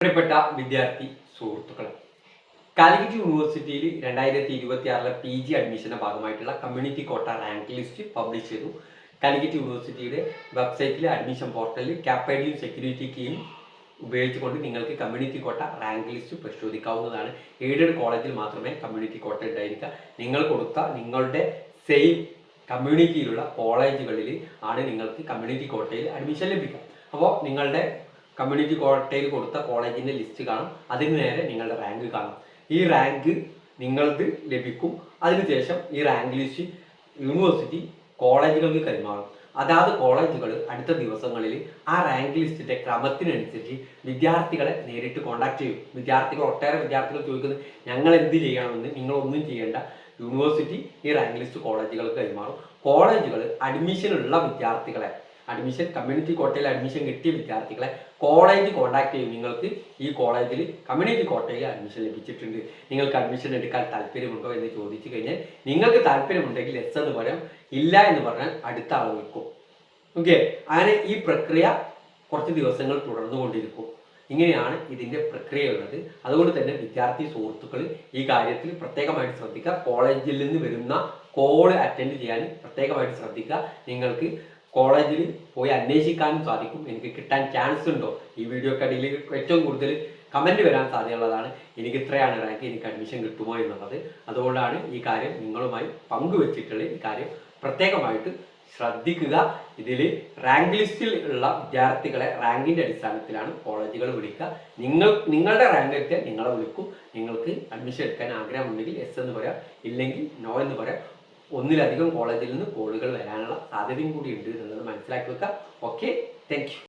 പ്രിയപ്പെട്ട വിദ്യാർത്ഥി സുഹൃത്തുക്കളെ, കാലിക്കറ്റ് യൂണിവേഴ്സിറ്റിയിൽ 2026 PG അഡ്മിഷന്റെ ഭാഗമായിട്ടുള്ള community quota rank list publish ചെയ്തു. കാലിക്കറ്റ് യൂണിവേഴ്സിറ്റിയുടെ വെബ്സൈറ്റിലെ അഡ്മിഷൻ പോർട്ടലിൽ ക്യാപ് സെക്യൂരിറ്റി കീയും ഉപയോഗിച്ചുകൊണ്ട് നിങ്ങൾക്ക് കമ്മ്യൂണിറ്റി കോട്ട റാങ്ക് ലിസ്റ്റ് പരിശോധിക്കാവുന്നതാണ്. എയ്ഡഡ് കോളേജിൽ മാത്രമേ കമ്മ്യൂണിറ്റി കോട്ട ഉണ്ടായിരിക്കുക. നിങ്ങൾ കൊടുത്ത നിങ്ങളുടെ സെയിം കമ്മ്യൂണിറ്റിയിലുള്ള കോളേജുകളിൽ ആണ് നിങ്ങൾക്ക് കമ്മ്യൂണിറ്റി കോട്ടയിൽ അഡ്മിഷൻ ലഭിക്കുക. അപ്പോൾ നിങ്ങളുടെ കമ്മ്യൂണിറ്റി കോട്ടയിൽ കൊടുത്ത കോളേജിൻ്റെ ലിസ്റ്റ് കാണും. അതിന് നേരെ നിങ്ങളുടെ റാങ്ക് കാണും. ഈ റാങ്ക് നിങ്ങൾക്ക് ലഭിക്കും. അതിനുശേഷം ഈ റാങ്ക് ലിസ്റ്റ് യൂണിവേഴ്സിറ്റി കോളേജുകൾക്ക് കൈമാറും. അതാത് കോളേജുകൾ അടുത്ത ദിവസങ്ങളിൽ ആ റാങ്ക് ലിസ്റ്റിന്റെ ക്രമത്തിനനുസരിച്ച് വിദ്യാർത്ഥികളെ നേരിട്ട് കോൺടാക്ട് ചെയ്യും. ഒട്ടേറെ വിദ്യാർത്ഥികൾ ചോദിക്കുന്നത് ഞങ്ങൾ എന്ത് ചെയ്യണമെന്ന്. നിങ്ങളൊന്നും ചെയ്യേണ്ട. യൂണിവേഴ്സിറ്റി ഈ റാങ്ക് ലിസ്റ്റ് കോളേജുകൾക്ക് കൈമാറും. കോളേജുകൾ അഡ്മിഷനുള്ള വിദ്യാർത്ഥികളെ കമ്മ്യൂണിറ്റി കോട്ടയിൽ അഡ്മിഷൻ കിട്ടിയ വിദ്യാർത്ഥികളെ കോളേജ് കോൺടാക്ട് ചെയ്യും. നിങ്ങൾക്ക് ഈ കോളേജിൽ കമ്മ്യൂണിറ്റി കോട്ടയിൽ അഡ്മിഷൻ ലഭിച്ചിട്ടുണ്ട്, നിങ്ങൾക്ക് അഡ്മിഷൻ എടുക്കാൻ താല്പര്യമുണ്ടോ എന്ന് ചോദിച്ചു കഴിഞ്ഞാൽ നിങ്ങൾക്ക് താല്പര്യമുണ്ടെങ്കിൽ എസ് എന്ന് പറയാം, ഇല്ല എന്ന് പറഞ്ഞാൽ അടുത്ത ആൾ വിൽക്കും. ഓക്കെ, അങ്ങനെ ഈ പ്രക്രിയ കുറച്ച് ദിവസങ്ങൾ തുടർന്നുകൊണ്ടിരിക്കും. ഇങ്ങനെയാണ് ഇതിൻ്റെ പ്രക്രിയ ഉള്ളത്. അതുകൊണ്ട് തന്നെ വിദ്യാർത്ഥി സുഹൃത്തുക്കൾ ഈ കാര്യത്തിൽ പ്രത്യേകമായിട്ട് ശ്രദ്ധിക്കുക. കോളേജിൽ നിന്ന് വരുന്ന കോള് അറ്റൻഡ് ചെയ്യാൻ പ്രത്യേകമായിട്ട് ശ്രദ്ധിക്കുക. നിങ്ങൾക്ക് കോളേജിൽ പോയി അന്വേഷിക്കാനും സാധിക്കും. എനിക്ക് കിട്ടാൻ ചാൻസ് ഉണ്ടോ? ഈ വീഡിയോക്കടിയിൽ ഏറ്റവും കൂടുതൽ കമൻറ്റ് വരാൻ സാധ്യതയുള്ളതാണ്. എനിക്ക് ഇത്രയാണ് റാങ്ക്, എനിക്ക് അഡ്മിഷൻ കിട്ടുമോ എന്നുള്ളത്. അതുകൊണ്ടാണ് ഈ കാര്യം നിങ്ങളുമായി പങ്കുവെച്ചിട്ടുള്ള ഈ കാര്യം പ്രത്യേകമായിട്ട് ശ്രദ്ധിക്കുക. ഇതിൽ റാങ്ക് ലിസ്റ്റിൽ ഉള്ള വിദ്യാർത്ഥികളെ റാങ്കിൻ്റെ അടിസ്ഥാനത്തിലാണ് കോളേജുകൾ വിളിക്കുക. നിങ്ങളുടെ റാങ്ക് എത്തിയാൽ നിങ്ങളെ വിളിക്കും. നിങ്ങൾക്ക് അഡ്മിഷൻ എടുക്കാൻ ആഗ്രഹമുണ്ടെങ്കിൽ എസ് എന്ന് പറയാം, ഇല്ലെങ്കിൽ നോ എന്ന് പറയാം. ഒന്നിലധികം കോളേജിൽ നിന്ന് കോളുകൾ വരാനുള്ള സാധ്യതയും കൂടി ഉണ്ട് എന്നുള്ളത് മനസ്സിലാക്കി വെക്കുക. Okay, thank you.